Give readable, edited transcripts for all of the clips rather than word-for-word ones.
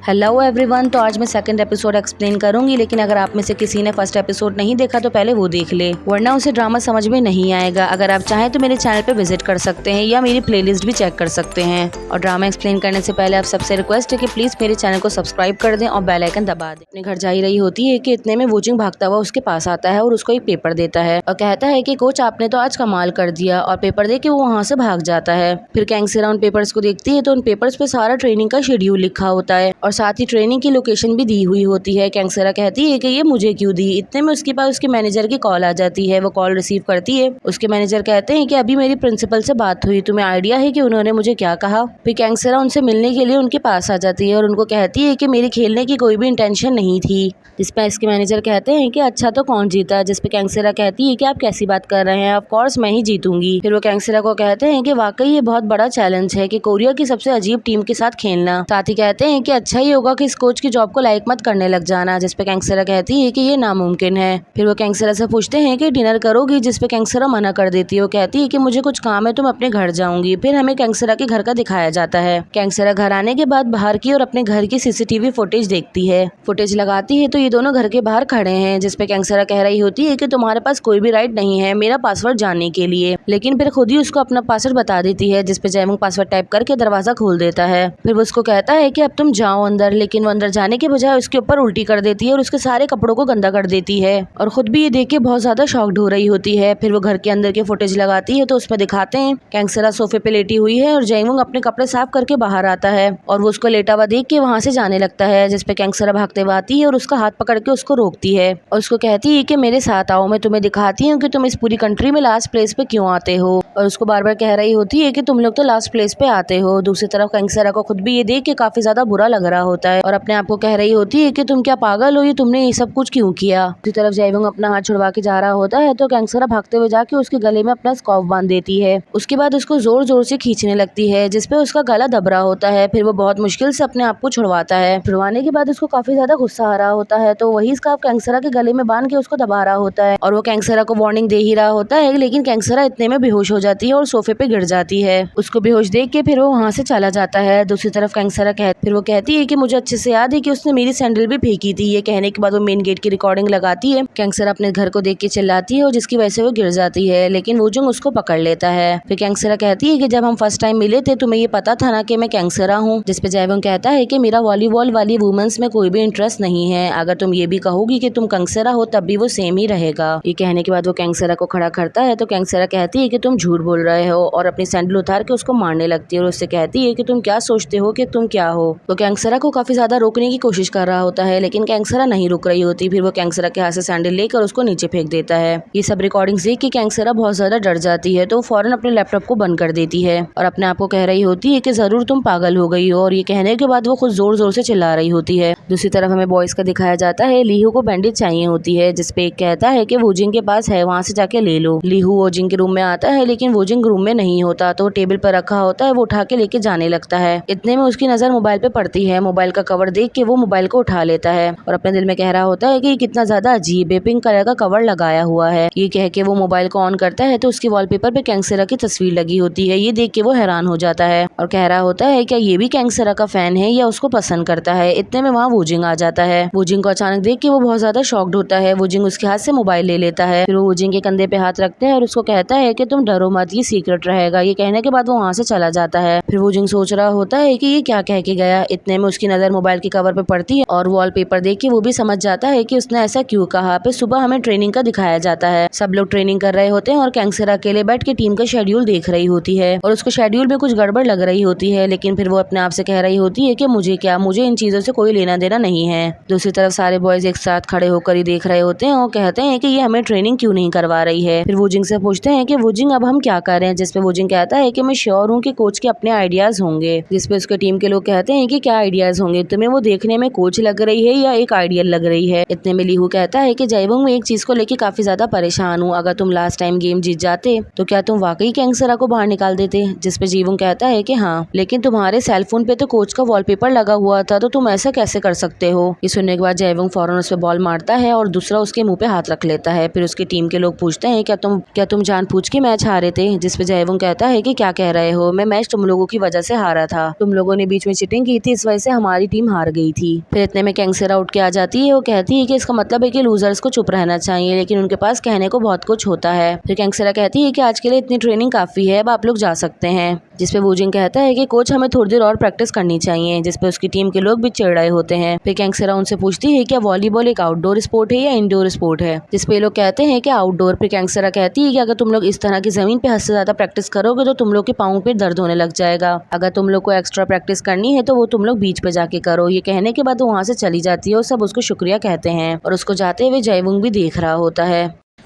Hello everyone. तो आज मैं सेकंड एपिसोड एक्सप्लेन करूंगी, लेकिन अगर आप में से किसी ने फर्स्ट एपिसोड नहीं देखा तो पहले वो देख ले, वरना उसे ड्रामा समझ में नहीं आएगा। अगर आप चाहें तो मेरे चैनल पे विजिट कर सकते हैं या मेरी प्लेलिस्ट भी चेक कर सकते हैं। और ड्रामा एक्सप्लेन करने से पहले आप सबसे रिक्वेस्ट है कि प्लीज मेरे चैनल को सब्सक्राइब कर दें और बेल आइकन दबा दें। अपने घर जा ही रही होती है कि इतने में वोजिंग भागता हुआ उसके पास आता है और उसको एक पेपर देता है और कहता है कि कोच आपने तो आज कमाल कर दिया, और पेपर दे के वो वहाँ से भाग जाता है। फिर कैंगसेरा उन पेपर्स को देखती है तो उन पेपर्स पे सारा ट्रेनिंग का शेड्यूल लिखा होता है और साथ ही ट्रेनिंग की लोकेशन भी दी हुई होती है। कैंगसेरा कहती है कि ये मुझे क्यों दी। इतने में उसके पास उसके मैनेजर की कॉल आ जाती है। वो कॉल रिसीव करती है। उसके मैनेजर कहते हैं कि अभी मेरी प्रिंसिपल से बात हुई, तुम्हें आइडिया है कि उन्होंने मुझे क्या कहा। फिर कैंगसेरा उनसे मिलने के लिए उनके पास आ जाती है और उनको कहती है कि मेरी खेलने की कोई भी इंटेंशन नहीं थी। जिस पे इसके मैनेजर कहते हैं कि अच्छा तो कौन जीता। जिस पे कैंगसेरा कहती है कि आप कैसी बात कर रहे हैं, ऑफ कोर्स मैं ही जीतूंगी। फिर वो कैंगसेरा को कहते हैं कि वाकई ये बहुत बड़ा चैलेंज है कि कोरिया की सबसे अजीब टीम के साथ खेलना। साथ ही कहते हैं कि अच्छा ही होगा कि इस कोच की जॉब को लाइक मत करने लग जाना। जिस पे कैंगसेरा कहती है कि ये नामुमकिन है। फिर वो कैंगसेरा से पूछते हैं कि डिनर करोगी, जिस पे कैंगसेरा मना कर देती है। वो कहती है कि मुझे कुछ काम है तो मैं अपने घर जाऊंगी। फिर हमें कैंगसेरा के घर का दिखाया जाता है। कैंगसेरा घर आने के बाद बाहर की और अपने घर की सीसीटीवी फुटेज देखती है। फुटेज लगाती है तो ये दोनों घर के बाहर खड़े हैं। जिस पे कैंगसेरा कह रही होती है कि तुम्हारे पास कोई भी राइट नहीं है मेरा पासवर्ड जानने के लिए, लेकिन फिर खुद ही उसको अपना पासवर्ड बता देती है। जिस पे जयमंग पासवर्ड टाइप करके दरवाजा खोल देता है। फिर वो उसको कहता है कि अब तुम जाओ अंदर, लेकिन वो अंदर जाने के बजाय उसके ऊपर उल्टी कर देती है और उसके सारे कपड़ों को गंदा कर देती है और खुद भी ये देख के बहुत ज्यादा शॉक्ड हो रही होती है। फिर वो घर के अंदर के फुटेज लगाती है तो उसमें दिखाते हैं कैंगसेरा सोफे पे लेटी हुई है और जयमंग अपने कपड़े साफ करके बाहर आता है और वो उसको लेटा हुआ देख के वहाँ से जाने लगता है। जिस पे कैंगसेरा भागते हुए आती है और उसका हाथ पकड़ के उसको रोकती है और उसको कहती है कि मेरे साथ आओ, मैं तुम्हें दिखाती हूँ कि तुम इस पूरी कंट्री में लास्ट प्लेस पे क्यों आते हो। और उसको बार बार कह रही होती है कि तुम लोग तो लास्ट प्लेस पे आते हो। दूसरी तरफ कैंगसेरा को खुद भी ये देख के काफी ज्यादा बुरा लग रहा होता है और अपने आप को कह रही होती है कि तुम क्या पागल हो, ये तुमने ये सब कुछ क्यों किया। दूसरी तरफ जयवंग अपना हाथ छुड़वा के जा रहा होता है तो कैंगसेरा भागते हुए जाके उसके गले में अपना स्कार्फ बांध देती है। उसके बाद उसको जोर जोर से खींचने लगती है जिसपे उसका गला दब रहा होता है। फिर वो बहुत मुश्किल से अपने आप को छुड़वाता है। छुड़वाने के बाद उसको काफी ज्यादा गुस्सा आ रहा होता है तो वही स्कार्फ कैंगसेरा के गले में बांध के उसको दबा रहा होता है और वो कैंगसेरा को वार्निंग दे ही रहा होता है, लेकिन कैंगसेरा इतने में बेहोश हो जाती है और सोफे पे गिर जाती है। उसको बेहोश देख के फिर वो वहाँ से चला जाता है। दूसरी तरफ कैंगसेरा फिर वो कहती है कि मुझे अच्छे से याद है कि उसने मेरी सैंडल भी फेंकी थी। ये कहने के बाद वो मेन गेट की रिकॉर्डिंग लगाती है। कैंगसेरा अपने घर को देख के चिल्लाती है और जिसकी वजह से वो गिर जाती है, लेकिन वोजिंग उसको पकड़ लेता है। फिर कैंगसेरा कहती है कि जब हम फर्स्ट टाइम मिले थे तुम्हें ये पता था ना कि मैं कैंगसेरा हूँ। जिसपे जयवंग कहता है कि मेरा वॉलीबॉल वाली वुमेन्स में कोई भी इंटरेस्ट नहीं है, अगर तुम ये भी कहोगी कि तुम कैंगसेरा हो तब भी वो सेम ही रहेगा। ये कहने के बाद वो कैंगसेरा को खड़ा करता है तो कैंगसेरा कहती है कि तुम झूठ बोल रहे हो और अपनी सैंडल उतार के उसको मारने लगती है और उससे कहती है कि तुम क्या सोचते हो कि तुम क्या हो। वो कैंगसेरा को काफी ज्यादा रोकने की कोशिश कर रहा होता है, लेकिन कैंगसेरा नहीं रुक रही होती। फिर वो कैंगसेरा के हाथ से सैंडल लेकर उसको नीचे फेंक देता है। ये सब रिकॉर्डिंग्स देख के कैंगसेरा बहुत ज्यादा डर जाती है तो वो फौरन अपने लैपटॉप को बंद कर देती है और अपने आप को कह रही होती है कि जरूर तुम पागल हो गई हो। और ये कहने के बाद वो खुद जोर जोर से चिल्ला रही होती है। दूसरी तरफ हमें बॉयज का दिखाया जाता है। लीहू को बैंडेज चाहिए होती है जिसपे एक कहता है कि वोजिंग के पास है, वहाँ से जाके ले लो। लीहू वोजिंग के रूम में आता है, लेकिन वोजिंग रूम में नहीं होता तो टेबल पर रखा होता है, वो उठा के लेके जाने लगता है। इतने में उसकी नजर मोबाइल पे पड़ती है। मोबाइल का कवर देख के वो मोबाइल को उठा लेता है और अपने दिल में कह रहा होता है कि ये कितना ज्यादा अजीब है, पिंक कलर का कवर लगाया हुआ है। ये कह के वो मोबाइल को ऑन करता है तो उसकी वॉलपेपर पे कैंगसेरा की तस्वीर लगी होती है। ये देख के वो हैरान हो जाता है और कह रहा होता है क्या ये भी कैंगसेरा का फैन है या उसको पसंद करता है। इतने में वहाँ वोजिंग आ जाता है। वोजिंग को अचानक देख के वो बहुत ज्यादा शॉक्ड होता है। वोजिंग उसके हाथ से मोबाइल ले लेता है। फिर वो वोजिंग के कंधे पे हाथ रखते हैं और उसको कहता है कि तुम डरो मत, ये सीक्रेट रहेगा। ये कहने के बाद वो वहाँ से चला जाता है। फिर वोजिंग सोच रहा होता है कि ये क्या कह के गया। इतने में उसकी नजर मोबाइल के कवर पे पड़ती है और वॉलपेपर देख के वो भी समझ जाता है कि उसने ऐसा क्यों कहा। फिर सुबह हमें ट्रेनिंग का दिखाया जाता है। सब लोग ट्रेनिंग कर रहे होते हैं और कैंगसेरा अकेले बैठ के टीम का शेड्यूल देख रही होती है और उसको शेड्यूल में कुछ गड़बड़ लग रही होती है, लेकिन फिर वो अपने आप से कह रही होती है कि मुझे क्या, मुझे इन चीजों से कोई लेना देना नहीं है। दूसरी तरफ सारे बॉयज एक साथ खड़े होकर ही देख रहे होते हैं और कहते हैं कि ये हमें ट्रेनिंग क्यों नहीं करवा रही है। फिर वोजिंग से पूछते हैं कि वोजिंग अब हम क्या कर रहे हैं। जिसपे वोजिंग कहता है कि मैं श्योर हूँ कि कोच के अपने आइडियाज होंगे। जिसपे उसके टीम के लोग कहते हैं कि क्या आइडियाज होंगे, तुम्हें वो देखने में कोच लग रही है या एक आइडियल लग रही है। इतने में लीहू कहता है कि जयवंग मैं एक चीज को लेके काफी ज्यादा परेशान हूँ, अगर तुम लास्ट टाइम गेम जीत जाते तो क्या तुम वाकई कैंगसेरा को बाहर निकाल देते। जिसपे जीवंग कहता है कि हाँ, लेकिन तुम्हारे सेलफोन पे तो कोच का वॉलपेपर लगा हुआ था तो तुम ऐसा कैसे कर सकते हो। ये सुनने के बाद जयवंग फौरन उस पे बॉल मारता है और दूसरा उसके मुंह पे हाथ रख लेता है। फिर उसकी टीम के लोग पूछते हैं क्या तुम जानबूझ के मैच हारे थे। जिसपे जयवंग कहता है कि क्या कह रहे हो, मैं मैच तुम लोगों की वजह से हारा था, तुम लोगों ने बीच में चीटिंग की थी इस वजह से हमारी टीम हार गई थी। फिर इतने में कैंगसेरा उठ के आ जाती है। वो कहती है कि इसका मतलब है कि लूजर्स को चुप रहना चाहिए, लेकिन उनके पास कहने को बहुत कुछ होता है। फिर कैंगसेरा कहती है कि आज के लिए इतनी ट्रेनिंग काफी है, अब आप लोग जा सकते हैं। जिसपे वूजिंग कहता है कि कोच हमें थोड़ी देर और प्रैक्टिस करनी चाहिए, जिसपे उसकी टीम के लोग भी चिढ़ रहे होते हैं। फिर कैंगसेरा उनसे पूछती है क्या वॉलीबॉल एक आउटडोर स्पोर्ट है या इंडोर स्पोर्ट है, जिसपे लोग कहते हैं कि आउटडोर। फिर कैंगसेरा कहती है कि अगर तुम लोग इस तरह की जमीन पे हद से ज्यादा प्रैक्टिस करोगे तो तुम लोग के पाँव पे दर्द होने लग जाएगा। अगर तुम लोग को एक्स्ट्रा प्रैक्टिस करनी है तो वो तुम लोग बीच पे जाके करो। ये कहने के बाद वो वहाँ से चली जाती है और सब उसको शुक्रिया कहते हैं और उसको जाते हुए जयवंग भी देख रहा होता है।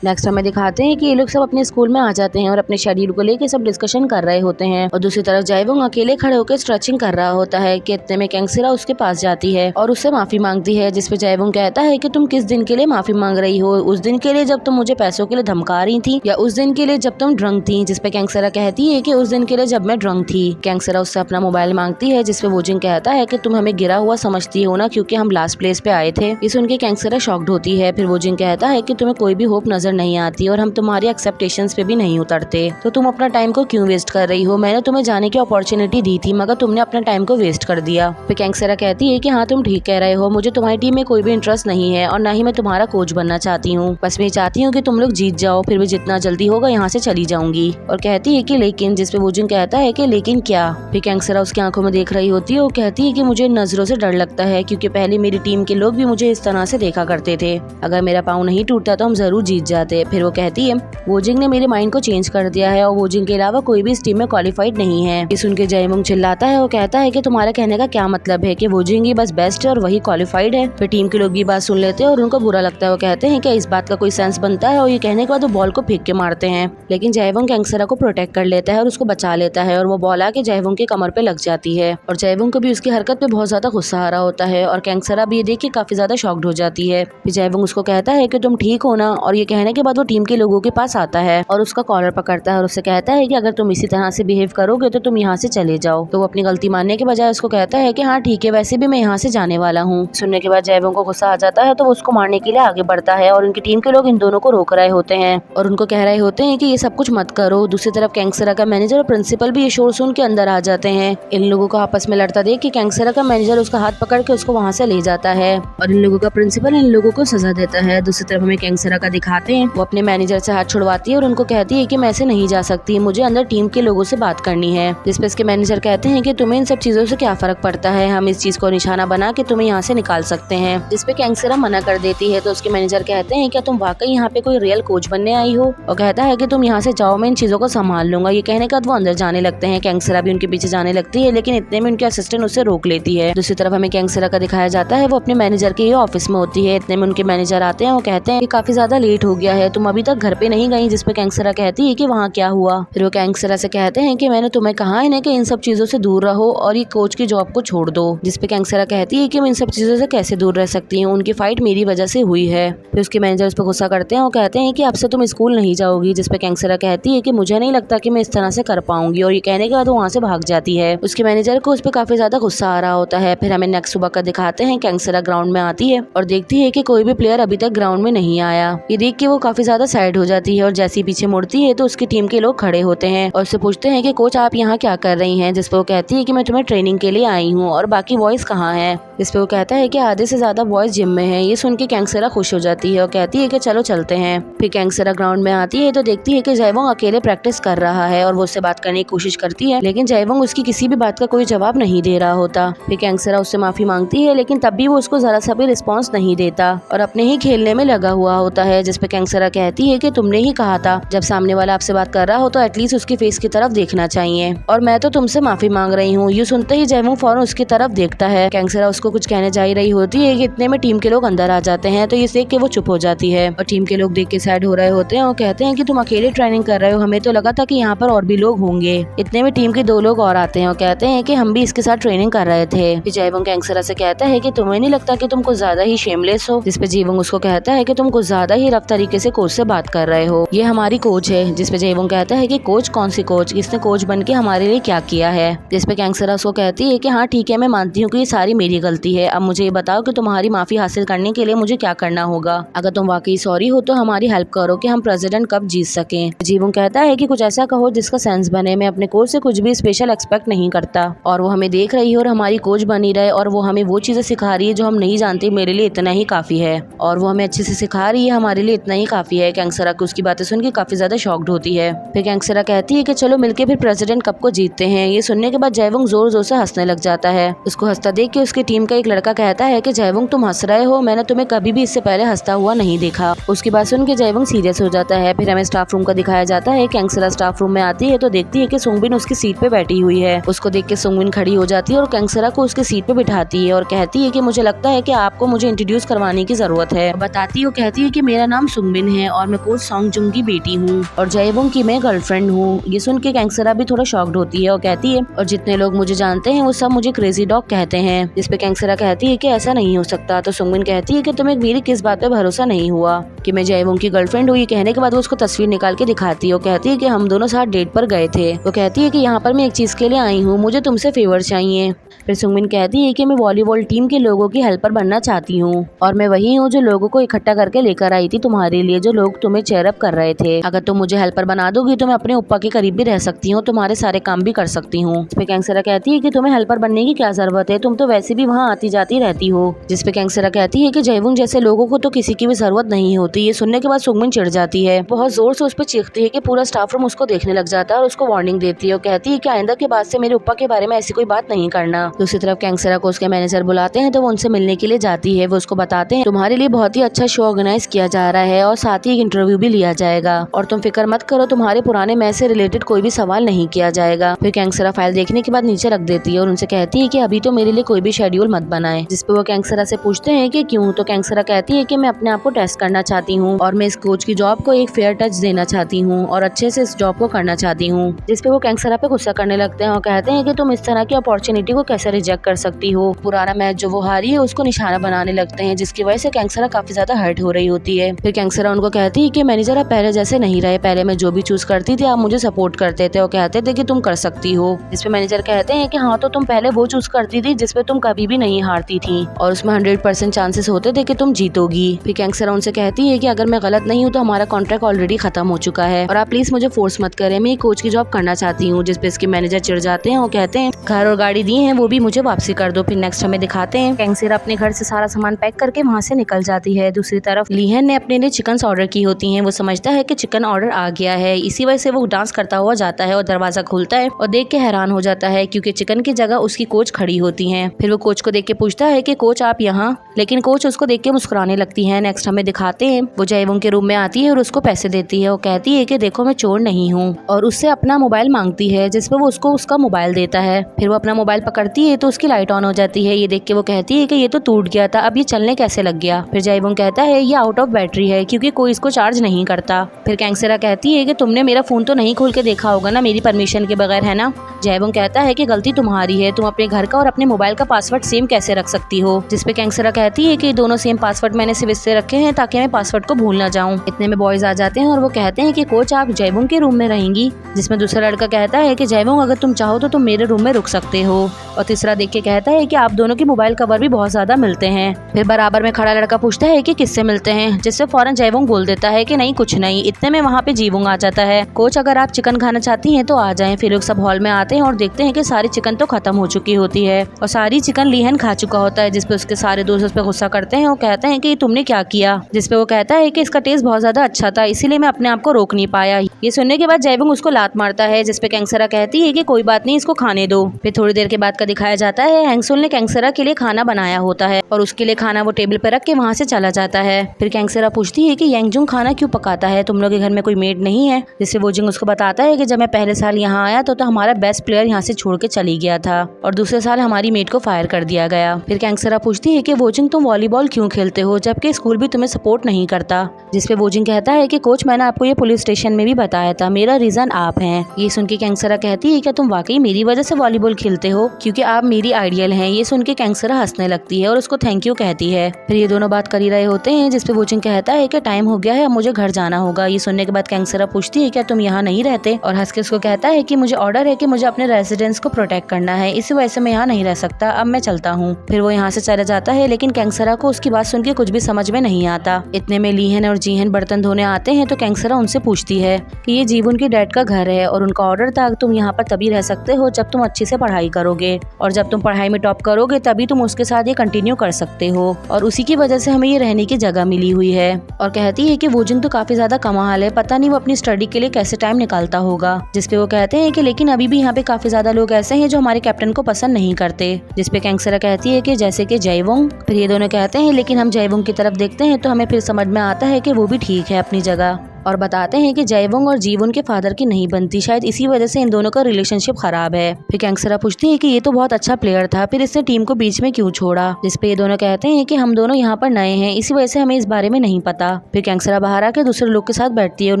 नेक्स्ट हमें दिखाते हैं कि ये लोग सब अपने स्कूल में आ जाते हैं और अपने शेड्यूल को लेके सब डिस्कशन कर रहे होते हैं और दूसरी तरफ जयवंग अकेले खड़े होकर स्ट्रेचिंग कर रहा होता है कि इतने में कैंगसेरा उसके पास जाती है और उससे माफी मांगती है। जिसपे जयवंग कहता है कि तुम किस दिन के लिए माफी मांग रही हो, उस दिन के लिए जब तुम मुझे पैसों के लिए धमका रही थी या उस दिन के लिए जब तुम ड्रंक थी। जिसपे कैंगसेरा कहती है कि उस दिन के लिए जब मैं ड्रंक थी। कैंगसेरा उससे अपना मोबाइल मांगती है, जिसपे वूजिंग कहता है कि तुम हमें गिरा हुआ समझती हो ना, क्योंकि हम लास्ट प्लेस पे आए थे। ये सुन के कैंगसेरा शॉक्ड होती है। फिर वूजिंग कहता है कि तुम्हें कोई भी होप नजर नहीं आती और हम तुम्हारी एक्सेप्टेशंस पे भी नहीं उतरते, तो तुम अपना टाइम को क्यों वेस्ट कर रही हो। मैंने तुम्हें जाने की अपॉर्चुनिटी दी थी मगर तुमने अपना टाइम को वेस्ट कर दिया। फिर कैंगसेरा कहती है कि हाँ तुम ठीक कह रहे हो, मुझे तुम्हारी टीम में कोई भी इंटरेस्ट नहीं है और ना ही मैं तुम्हारा कोच बनना चाहती हूँ। बस मैं चाहती हूँ कि तुम लोग जीत जाओ, फिर भी जितना जल्दी होगा यहाँ से चली जाऊंगी। और कहती है कि लेकिन, जिसपे वूजिंग कहता है कि लेकिन क्या। फिर कैंगसेरा उसकी आंखों में देख रही होती है। वो कहती है कि मुझे नजरों से डर लगता है, क्योंकि पहले मेरी टीम के लोग भी मुझे इस तरह से देखा करते थे। अगर मेरा पाँव नहीं टूटता तो हम जरूर जीत जाते। फिर वो कहती है वूजिंग ने मेरे माइंड को चेंज कर दिया है और वूजिंग के अलावा कोई भी इस टीम में क्वालिफाइड नहीं है। ये सुन के जयवंग चिल्लाता है और कहता है कि तुम्हारा कहने का क्या मतलब है कि वूजिंग ही बस बेस्ट है और वही क्वालिफाइड है। फिर टीम के लोग भी बात सुन लेते हैं और उनको बुरा लगता है। वो कहते हैं कि इस बात का कोई सेंस बनता है, और ये कहने के बाद वो बॉल को फेंक के मारते हैं। लेकिन जयवंग कैंगसेरा को प्रोटेक्ट कर लेता है और उसको बचा लेता है और वो बॉल आके जयवंग के कमर पे लग जाती है और जयवंग को भी उसकी हरकत पे बहुत ज्यादा गुस्सा आ रहा होता है और कैंगसेरा भी ये देख के काफी ज्यादा शॉक्ड हो जाती है। फिर जयवंग उसको कहता है कि तुम ठीक हो ना, और ये कहने के बाद वो टीम के लोगों के पास आता है और उसका कॉलर पकड़ता है और उससे कहता है कि अगर तुम इसी तरह से बिहेव करोगे तो तुम यहाँ से चले जाओ। तो वो अपनी गलती मानने के बजाय उसको कहता है कि हाँ ठीक है, वैसे भी मैं यहाँ से जाने वाला हूँ। सुनने के बाद जयवंग को गुस्सा आ जाता है तो वो उसको मारने के लिए आगे बढ़ता है और उनकी टीम के लोग इन दोनों को रोक रहे होते हैं और उनको कह रहे होते हैं कि ये सब कुछ मत करो। दूसरी तरफ कैंगसेरा का मैनेजर और प्रिंसिपल भी ये शोर सुन के अंदर आ जाते हैं। इन लोगों को आपस में लड़ता देख के कैंगसेरा का मैनेजर उसका हाथ पकड़ के उसको वहाँ से ले जाता है और इन लोगों का प्रिंसिपल इन लोगों को सजा देता है। दूसरी तरफ हमें कैंगसेरा का दिखाते हैं, वो अपने मैनेजर से हाथ छुड़वाती है और उनको कहती है कि मैं ऐसे नहीं जा सकती, मुझे अंदर टीम के लोगों से बात करनी है। जिसपे इसके मैनेजर कहते हैं कि तुम्हें इन सब चीजों से क्या फर्क पड़ता है, हम इस चीज को निशाना बना के तुम्हें यहाँ से निकाल सकते हैं। जिसपे कैंगसेरा मना कर देती है तो उसके मैनेजर कहते हैं क्या तुम वाकई यहाँ पे कोई रियल कोच बनने आई हो, और कहता है कि तुम यहाँ से जाओ, मैं इन चीजों को संभाल लूंगा। ये कहने के बाद वो अंदर जाने लगते हैं। कैंगसेरा भी उनके पीछे जाने लगती है, लेकिन इतने में उनके असिस्टेंट उससे रोक लेती है। दूसरी तरफ हमें कैंगसेरा का दिखाया जाता है, वो अपने मैनेजर के ऑफिस में होती है। इतने में उनके मैनेजर आते हैं, वो कहते हैं कि काफी ज्यादा लेट हो गया है, तुम अभी तक घर पे नहीं गई। जिसपे कैंगसेरा कहती है कि वहाँ क्या हुआ। फिर वो कैंगसेरा से कहते हैं कि मैंने तुम्हें कहा है ना कि इन सब चीजों से दूर रहो और ये कोच की जॉब को छोड़ दो। जिसपे कैंगसेरा कहती है कि मैं इन सब चीजों से कैसे दूर रह सकती हूँ, उनकी फाइट मेरी वजह से हुई है। फिर उसके मैनेजर उस पर गुस्सा करते हैं, वो कहते हैं कि अब से तुम स्कूल नहीं जाओगी। जिसपे कैंगसेरा कहती है कि मुझे नहीं लगता कि मैं इस तरह से कर पाऊंगी, और ये कहने के बाद वो वहाँ से भाग जाती है। उसके मैनेजर को उस पर काफी ज्यादा गुस्सा आ रहा होता है। फिर हमें नेक्स्ट सुबह का दिखाते हैं, कैंगसेरा ग्राउंड में आती है और देखती है कि कोई भी प्लेयर अभी तक ग्राउंड में नहीं आया। ये देख के वो काफी ज्यादा सैड हो जाती है और जैसे ही पीछे मुड़ती है तो उसकी टीम के लोग खड़े होते हैं और उससे पूछते हैं कि कोच आप यहाँ क्या कर रही हैं। जिसपे वो कहती है कि मैं तुम्हें ट्रेनिंग के लिए आई हूँ और बाकी बॉयज कहाँ हैं। जिसपे वो कहता है कि आधे से ज्यादा बॉयज जिम में हैं। ये सुन के कैंगसेरा खुश हो जाती है और कहती है कि चलो चलते हैं। फिर कैंगसेरा ग्राउंड में आती है तो देखती है कि जयवंग अकेले प्रैक्टिस कर रहा है और वो उससे बात करने की कोशिश करती है, लेकिन जयवंग उसकी किसी भी बात का कोई जवाब नहीं दे रहा होता। फिर कैंगसेरा उससे माफी मांगती है, लेकिन तब भी वो उसको जरा सा भी रिस्पॉन्स नहीं देता और अपने ही खेलने में लगा हुआ होता है। जिसपे कैंगसेरा कहती है कि तुमने ही कहा था जब सामने वाला आपसे बात कर रहा हो तो एटलीस्ट उसकी फेस की तरफ देखना चाहिए, और मैं तो तुमसे माफी मांग रही हूँ। ये सुनते ही जयवंग फौरन उसकी तरफ देखता है। कैंगसेरा उसको कुछ कहने जा रही होती है कि इतने में टीम के लोग अंदर आ जाते हैं, तो ये देख के वो चुप हो जाती है और टीम के लोग देख के सैड हो रहे होते हैं और कहते हैं कि तुम अकेले ट्रेनिंग कर रहे हो, हमें तो लगा था कि यहाँ पर और भी लोग होंगे। इतने में टीम के 2 लोग और आते हैं और कहते हैं कि हम भी इसके साथ ट्रेनिंग कर रहे थे। फिर जयवंग कैंगसेरा से कहता है कि तुम्हें नहीं लगता कि तुम कुछ ज्यादा ही शेमलेस हो। जिसपे जयवंग उसको कहता है कि तुम कुछ ज्यादा ही रफ तरीके तरीके से कोच से बात कर रहे हो, ये हमारी कोच है। जिसपे जयवंग कहता है कि कोच? कौन सी कोच? इसने कोच बन के हमारे लिए क्या किया है? जिसपे कैंसरा उसको कहती है कि हाँ ठीक है, मैं मानती हूँ कि ये सारी मेरी गलती है। अब मुझे ये बताओ कि तुम्हारी माफी हासिल करने के लिए मुझे क्या करना होगा। अगर तुम वाकई सॉरी हो तो हमारी हेल्प करो कि हम प्रेसिडेंट कप जीत सकें। जयवंग कहता है कि कुछ ऐसा कहो जिसका सेंस बने, मैं अपने कोच से कुछ भी स्पेशल एक्सपेक्ट नहीं करता और वो हमें देख रही है और हमारी कोच बनी रहे और वो हमें वो चीजें सिखा रही है जो हम नहीं जानते, मेरे लिए इतना ही काफी है और वो हमें अच्छे से सिखा रही है, हमारे लिए इतना ही काफी है। कैंसरा को उसकी बातें सुन के काफी ज्यादा शॉक्ड होती है। फिर कैंसरा कहती है कि चलो मिलके फिर प्रेसिडेंट कप को जीतते हैं। ये सुनने के बाद जयवंग जोर जोर से हंसने लग जाता है। उसको हंसता देख के उसकी टीम का एक लड़का कहता है कि जयवंग तुम हंस रहे हो, मैंने तुम्हें कभी भी इससे पहले हंसता हुआ नहीं देखा। उसकी बात सुन के जयवंग सीरियस हो जाता है। फिर हमें स्टाफ रूम का दिखाया जाता है। कैंसरा स्टाफ रूम में आती है तो देखती है कि सुंगबिन उसकी सीट पे बैठी हुई है। उसको देख के सुंगबिन खड़ी हो जाती है और कैंसरा को उसकी सीट पे बिठाती है और कहती है कि मुझे लगता है कि आपको मुझे इंट्रोड्यूस करवाने की जरूरत है। बताती है, कहती है कि मेरा नाम सुंगबिन है और मैं कोच सॉन्गजुंग की बेटी हूँ और जयवंग की मैं गर्लफ्रेंड हूँ। ये सुन के कैंसरा भी थोड़ा शॉक्ड होती है और कहती है और जितने लोग मुझे जानते हैं वो सब मुझे क्रेजी डॉग कहते हैं। जिसपे कैंसरा कहती है कि ऐसा नहीं हो सकता। तो सुंगबिन कहती है कि तुम्हें मेरी किस बात पे भरोसा नहीं हुआ कि मैं जयवंग की गर्लफ्रेंड हूँ। ये कहने के बाद वो उसको तस्वीर निकाल के दिखाती है और कहती है कि हम दोनों साथ डेट पर गए थे। वो कहती है कि यहाँ पर मैं एक चीज के लिए आई हूँ, मुझे तुमसे फेवर चाहिए। फिर सुंगबिन कहती है कि मैं वॉलीबॉल टीम के लोगों की हेल्पर बनना चाहती हूँ और मैं वही हूँ जो लोगों को इकट्ठा करके लेकर आई थी तुम्हारे लिए, जो लोग तुम्हें चेयर अप कर रहे थे। अगर तुम मुझे हेल्पर बना दोगी तो मैं अपने ऊपर के करीब भी रह सकती हूँ, तुम्हारे सारे काम भी कर सकती हूँ। इस पे कैंसरा कहती है कि तुम्हें हेल्पर बनने की क्या जरूरत है, तुम तो वैसे भी वहाँ आती जाती रहती हो। जिसपे कैंसरा कहती है कि जयवंग जैसे लोगों को तो किसी की भी जरूरत नहीं होती। ये सुनने के बाद सुंगबिन चिढ़ जाती है, बहुत जोर से उस पर चीखती है कि पूरा स्टाफ रूम उसको देखने लग जाता है और उसको वार्निंग देती है और कहती है कि आइंदा के बाद से मेरे ऊपर के बारे में ऐसी कोई बात नहीं करना। दूसरी तरफ कैंसरा को उसके मैनेजर बुलाते हैं तो वो उनसे मिलने के लिए जाती है। वो उसको बताते हैं तुम्हारे लिए बहुत ही अच्छा शो ऑर्गेनाइज किया जा रहा है और साथ ही एक इंटरव्यू भी लिया जाएगा और तुम फिक्र मत करो, तुम्हारे पुराने मैच से रिलेटेड कोई भी सवाल नहीं किया जाएगा। फिर कैंसरा फाइल देखने के बाद नीचे रख देती है और उनसे कहती है कि अभी तो मेरे लिए कोई भी शेड्यूल मत बनाए। जिसपे वो कैंसरा से पूछते हैं कि क्यों। तो कैंसरा कहती है कि मैं अपने आप को टेस्ट करना चाहती हूँ और मैं इस कोच की जॉब को एक फेयर टच देना चाहती हूँ और अच्छे से इस जॉब को करना चाहती हूँ। जिसपे वो कैंसरा पे गुस्सा करने लगते हैं और कहते हैं कि तुम इस तरह की अपॉर्चुनिटी को कैसे रिजेक्ट कर सकती हो। पुराना मैच जो वो हारी है उसको निशाना बनाने लगते हैं, जिसकी वजह से कैंसरा काफी ज्यादा हर्ट हो रही होती है। फिर कैंसरा उनको कहती है कि मैनेजर आप पहले जैसे नहीं रहे, पहले मैं जो भी चूज करती थी आप मुझे सपोर्ट करते थे और कहते थे कि तुम कर सकती हो। जिसपे मैनेजर कहते हैं कि हाँ तो तुम पहले वो चूज करती थी जिसपे तुम कभी भी नहीं हारती थी और उसमें 100% चांसेस होते थे कि तुम जीतोगी। फिर कैंसरा उनसे कहती है कि अगर मैं गलत नहीं हूँ तो हमारा कॉन्ट्रैक्ट ऑलरेडी खत्म हो चुका है और आप प्लीज मुझे फोर्स मत करें, मैं कोच की जॉब करना चाहती हूँ। जिसपे इसके मैनेजर चिढ़ जाते हैं और कहते हैं घर और गाड़ी दी है वो भी मुझे वापसी कर दो। फिर नेक्स्ट हमें दिखाते हैं कैंसरा अपने घर से सारा सामान पैक करके वहाँ से निकल जाती है। दूसरी तरफ लीहन ने अपने लिए चिकन ऑर्डर की होती हैं। वो समझता है कि चिकन ऑर्डर आ गया है, इसी वजह से वो डांस करता हुआ जाता है और दरवाजा खोलता है और देख के हैरान हो जाता है क्योंकि चिकन की जगह उसकी कोच खड़ी होती हैं। फिर वो कोच को देख के पूछता है कि कोच आप यहाँ, लेकिन कोच उसको देख के मुस्कुराने लगती है। नेक्स्ट हमें दिखाते हैं वो जयवंग के रूम में आती है और उसको पैसे देती है और कहती है कि देखो मैं चोर नहीं हूँ और उससे अपना मोबाइल मांगती है। जिसपे वो उसको उसका मोबाइल देता है। फिर वो अपना मोबाइल पकड़ती है तो उसकी लाइट ऑन हो जाती है। ये देख के वो कहती है कि ये तो टूट गया था, अब ये चलने कैसे लग गया। फिर जयवंग कहता है ये आउट ऑफ बैटरी है क्योंकि कोई इसको चार्ज नहीं करता। फिर कैंसरा कहती है कि तुमने मेरा फोन तो नहीं खोल के देखा होगा ना मेरी परमिशन के बगैर, है ना। जयवंग कहता है कि गलती तुम्हारी है, तुम अपने घर का और अपने मोबाइल का पासवर्ड सेम कैसे रख सकती हो। जिसपे कैंसरा कहती है कि दोनों सेम पासवर्ड मैंने सिर्फ इससे रखे हैं ताकि मैं पासवर्ड को भूल ना जाऊं। इतने में बॉयज आ जाते हैं और वो कहते हैं कि कोच आप जयवंग के रूम में रहेंगी। जिसमें दूसरा लड़का कहता है कि जयवंग अगर तुम चाहो तो तुम मेरे रूम में रुक सकते हो और तीसरा देख के कहता है कि आप दोनों के मोबाइल कवर भी बहुत ज्यादा मिलते हैं। फिर बराबर में खड़ा लड़का पूछता है कि किससे मिलते हैं, जिससे फौरन जयवंग बोल देता है कि नहीं कुछ नहीं। इतने में वहाँ पे जीवंग आ जाता है। कोच अगर आप चिकन खाना चाहती हैं तो आ जाएं। फिर लोग सब हॉल में आते हैं और देखते हैं कि सारी चिकन तो खत्म हो चुकी होती है और सारी चिकन लीहन खा चुका होता है। जिसपे उसके सारे दोस्त उस पर गुस्सा करते हैं और कहते हैं कि तुमने क्या किया। जिसपे वो कहता है कि इसका टेस्ट बहुत ज्यादा अच्छा था इसीलिए मैं अपने आप को रोक नहीं पाया। ये सुनने के बाद जयवंग उसको लात मारता है। जिसपे कैंसरा कहती है कि कोई बात नहीं इसको खाने दो। फिर थोड़ी देर के बाद का दिखाया जाता है हैंगसोल ने कैंसरा के लिए खाना बनाया होता है और उसके लिए खाना वो टेबल पर रख के वहाँ से चला जाता है। फिर कैंसरा पूछती है कि यांगजुंग खाना क्यों पकाता है, तुम लोग के घर में कोई मेड नहीं है। जिससे वोजिंग उसको बताता है कि जब मैं पहले साल यहाँ आया तो हमारा बेस्ट प्लेयर यहाँ से छोड़ के चली गया था और दूसरे साल हमारी मेड को फायर कर दिया गया। फिर कैंसरा पूछती है कि वोजिंग तुम वॉलीबॉल क्यों खेलते हो जबकि स्कूल भी तुम्हें सपोर्ट नहीं करता। जिसपे वोजिंग कहता है कि कोच मैंने आपको ये पुलिस स्टेशन में भी बताया था, मेरा रीजन आप हैं। ये सुन के कैंसरा कहती है क्या तुम वाकई मेरी वजह से वॉलीबॉल खेलते हो क्योंकि आप मेरी आइडियल हैं। ये सुन के कैंसरा हंसने लगती है और उसको थैंक यू कहती है। फिर ये दोनों बात कर ही रहे होते हैं जिसपे वोजिंग कहता है कि टाइम हो गया है, अब मुझे घर जाना होगा। ये सुनने के बाद कैंसरा पूछती है क्या तुम यहाँ नहीं रहते, और हंस के उसको कहता है कि मुझे ऑर्डर है कि मुझे अपने रेजिडेंस को प्रोटेक्ट करना है, इसी वजह से मैं यहाँ नहीं रह सकता, अब मैं चलता हूँ। फिर वो यहाँ से चला जाता है, लेकिन कैंसरा को उसकी बात सुन के कुछ भी समझ में नहीं आता। इतने में लीहन और जीहन बर्तन धोने आते हैं तो कैंसरा उनसे पूछती है कि ये जीवन के डैड का घर है और उनका ऑर्डर था तुम यहाँ पर तभी रह सकते हो जब तुम अच्छे से पढ़ाई करोगे, और जब तुम पढ़ाई में टॉप करोगे तभी तुम उसके साथ ये कंटिन्यू कर सकते हो, और उसी की वजह से हमें ये रहने की जगह मिली हुई है। और कहती है कि वूजिंग तो काफी ज्यादा कमाल है, पता नहीं वो अपनी स्टडी के लिए कैसे टाइम निकालता होगा। जिसपे वो कहते हैं कि लेकिन अभी भी यहाँ पे काफी ज्यादा लोग ऐसे हैं जो हमारे कैप्टन को पसंद नहीं करते। जिसपे कैंसरा कहती है कि जैसे कि जयवोंग। फिर ये दोनों कहते हैं लेकिन हम जयवोंग की तरफ देखते हैं तो हमें फिर समझ में आता है कि वो भी ठीक है अपनी जगह, और बताते हैं कि जयवोंग और जीवन के फादर की नहीं बनती, शायद इसी वजह से इन दोनों का रिलेशनशिप खराब है। फिर कैंसरा पूछती है कि ये तो बहुत अच्छा प्लेयर था, फिर इसने टीम को बीच में क्यों छोड़ा। जिसपे ये दोनों कहते हैं कि हम दोनों यहाँ पर नए हैं, इसी वजह से हमें इस बारे में नहीं पता। फिर कैंसरा बाहर आकर दूसरे लोग के साथ बैठती है और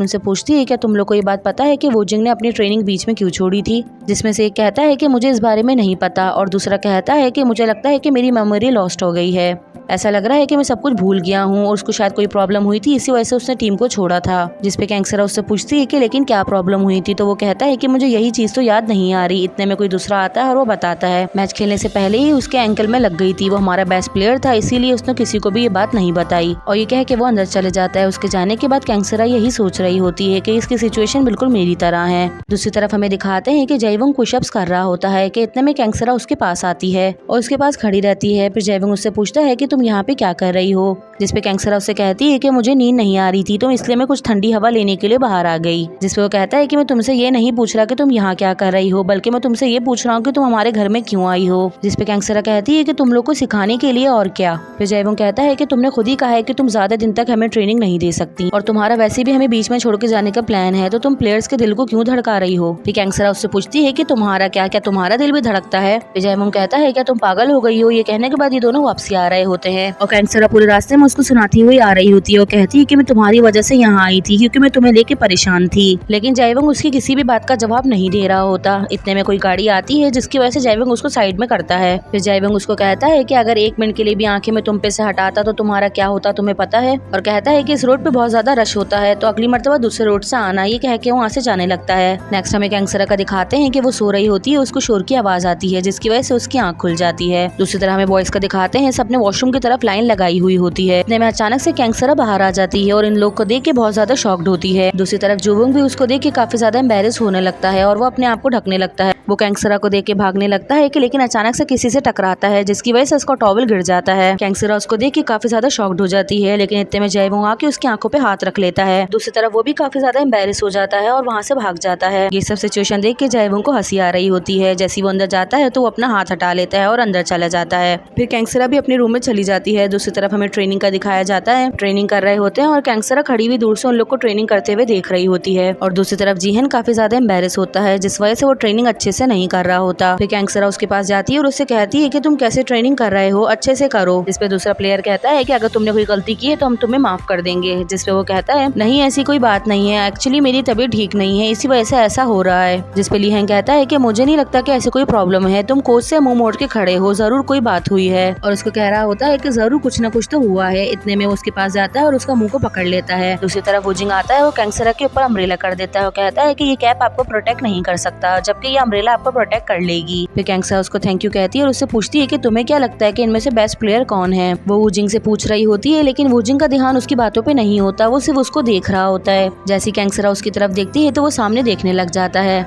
उनसे पूछती है क्या तुम लोग को ये बात पता है कि वूजिंग ने अपनी ट्रेनिंग बीच में क्यों छोड़ी थी। जिसमें से एक कहता है कि मुझे इस बारे में नहीं पता, और दूसरा कहता है कि मुझे लगता है कि मेरी मेमोरी लॉस्ट हो गई है, ऐसा लग रहा है कि मैं सब कुछ भूल गया हूँ और उसको शायद कोई प्रॉब्लम हुई थी, इसी वजह से उसने टीम को छोड़ा था। जिसपे कैंसरा उससे पूछती है कि लेकिन क्या प्रॉब्लम हुई थी, तो वो कहता है कि मुझे यही चीज तो याद नहीं आ रही। इतने में कोई दूसरा आता है और वो बताता है मैच खेलने से पहले ही उसके एंकल में लग गई थी, वो हमारा बेस्ट प्लेयर था, इसीलिए उसने किसी को भी ये बात नहीं बताई। और ये कह के वो अंदर चले जाता है। उसके जाने के बाद कैंसरा यही सोच रही होती है कि इसकी सिचुएशन बिल्कुल मेरी तरह है। दूसरी तरफ हमें दिखाते हैं कि जयवोंग पुशअप्स कर रहा होता है कि इतने में कैंसरा उसके पास आती है और उसके पास खड़ी रहती है। फिर जयवोंग उससे पूछता है कि तुम यहाँ पे क्या कर रही हो। जिसपे कैंसरा उससे कहती है कि मुझे नींद नहीं आ रही थी तो इसलिए मैं कुछ ठंडी हवा लेने के लिए बाहर आ गई। जिसपे वो कहता है कि मैं तुमसे ये नहीं पूछ रहा कि तुम यहाँ क्या कर रही हो, बल्कि मैं तुमसे ये पूछ रहा हूँ कि तुम हमारे घर में क्यों आई हो। जिसपे कैंसरा कहती है कि तुम लोग को सिखाने के लिए, और क्या। फिर जयवोंग कहता है कि तुमने खुद ही कहा है कि तुम ज्यादा दिन तक हमें ट्रेनिंग नहीं दे सकती, और तुम्हारा वैसे भी हमें बीच में छोड़ के जाने का प्लान है, तो तुम प्लेयर्स के दिल को क्यों धड़का रही हो। फिर कैंसरा उससे पूछती है कि तुम्हारा क्या तुम्हारा दिल भी धड़कता है। फिर जयवोंग कहता है क्या तुम पागल हो गई हो। ये कहने के बाद ये दोनों वापसी आ रहे होते हैं और कैंसरा पूरे रास्ते में उसको सुनाती हुई आ रही होती है और कहती है कि मैं तुम्हारी वजह से यहाँ आई थी क्योंकि मैं तुम्हें लेके परेशान थी। लेकिन जयवोंग उसकी किसी भी बात का जवाब नहीं दे रहा होता। इतने में कोई गाड़ी आती है जिसकी वजह से जयवोंग उसको साइड में करता है। फिर जयवोंग उसको कहता है कि अगर 1 मिनट के लिए भी आंखें मैं तुम पे से हटाता तो तुम्हारा क्या होता तुम्हें पता है, और कहता है कि इस रोड पे बहुत ज्यादा रश होता है तो अगली मर्तबा दूसरे रोड से आना। ये कह के वहाँ से जाने लगता है। नेक्स्ट हमें कैंसरा का दिखाते हैं कि वो सो रही होती है, उसको शोर की आवाज आती है जिसकी वजह से उसकी आंख खुल जाती है। दूसरी तरह हमें बॉयज का दिखाते हैं, सबने वॉशरूम की तरफ लाइन लगाई हुई होती है। इतने में अचानक से कैंसरा बाहर आ जाती है और इन लोग को देख के बहुत ज्यादा शॉक्ड होती है। दूसरी तरफ जूवोंग भी उसको देख के काफी ज्यादा एम्बैरेस होने लगता है और वो अपने आप को ढकने लगता है। वो कैंसरा को देख के भागने लगता है कि लेकिन अचानक से किसी से टकराता है जिसकी वजह से उसका टॉवल गिर जाता है। कैंसरा उसको देख के काफी ज्यादा शॉक्ड हो जाती है, लेकिन इतने में जयवोंग आके उसकी आंखों पे हाथ रख लेता है। दूसरी तरफ वो भी काफी ज्यादा एम्बैरेस हो जाता है और वहाँ से भाग जाता है। ये सब सिचुएशन देख के जयवोंग को हंसी आ रही होती है। जैसे वो अंदर जाता है तो वो अपना हाथ हटा लेता है और अंदर चला जाता है। फिर कैंसरा भी अपने रूम में चली जाती है। दूसरी तरफ हमें ट्रेनिंग का दिखाया जाता है। ट्रेनिंग कर रहे होते हैं और कैंसरा खड़ी हुई दूर से उन लोग को ट्रेनिंग करते हुए देख रही होती है, और दूसरी तरफ जीहन काफी ज्यादा एम्बैरेस होता है जिस वजह से वो ट्रेनिंग अच्छे से नहीं कर रहा होता। फिर कैंसरा उसके पास जाती है और उससे कहती है कि तुम कैसे ट्रेनिंग कर रहे हो, अच्छे से करो। जिसपे दूसरा प्लेयर कहता है कि अगर तुमने कोई गलती की है तो हम तुम्हें माफ कर देंगे। जिसपे वो कहता है नहीं ऐसी कोई बात नहीं है, एक्चुअली मेरी तबीयत ठीक नहीं है इसी वजह से ऐसा हो रहा है। जिसपे लीहन कहता है कि मुझे नहीं लगता कि ऐसी कोई प्रॉब्लम है, तुम कोच से मुंह मोड़ के खड़े हो, जरूर कोई बात हुई है। और उसको कह रहा होता है कि जरूर कुछ न कुछ तो हुआ है। इतने में उसके पास जाता है और उसका मुंह को पकड़ लेता है। दूसरी तरफ वूजिंग आता है, वो कैंसरा के ऊपर अम्ब्रेला कर देता है और कहता है कि ये कैप आपको प्रोटेक्ट नहीं कर सकता, जबकि ये अम्ब्रेला आपको प्रोटेक्ट कर लेगी। फिर कैंसरा उसको थैंक यू कहती है और उससे पूछती है कि तुम्हें क्या लगता है कि इनमें से बेस्ट प्लेयर कौन है। वो वूजिंग से पूछ रही होती है, लेकिन वूजिंग का ध्यान उसकी बातों पे नहीं होता, वो सिर्फ उसको देख रहा होता है। जैसी कैंसरा उसकी तरफ देखती है तो वो सामने देखने लग जाता है।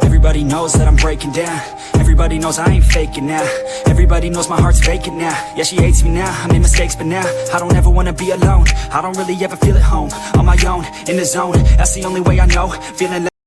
Everybody knows that I'm breaking down. Everybody knows I ain't faking now. Everybody knows my heart's vacant now. Yeah, she hates me now, I made mistakes but now I don't ever wanna be alone. I don't really ever feel at home. On my own, in the zone, that's the only way I know. Feeling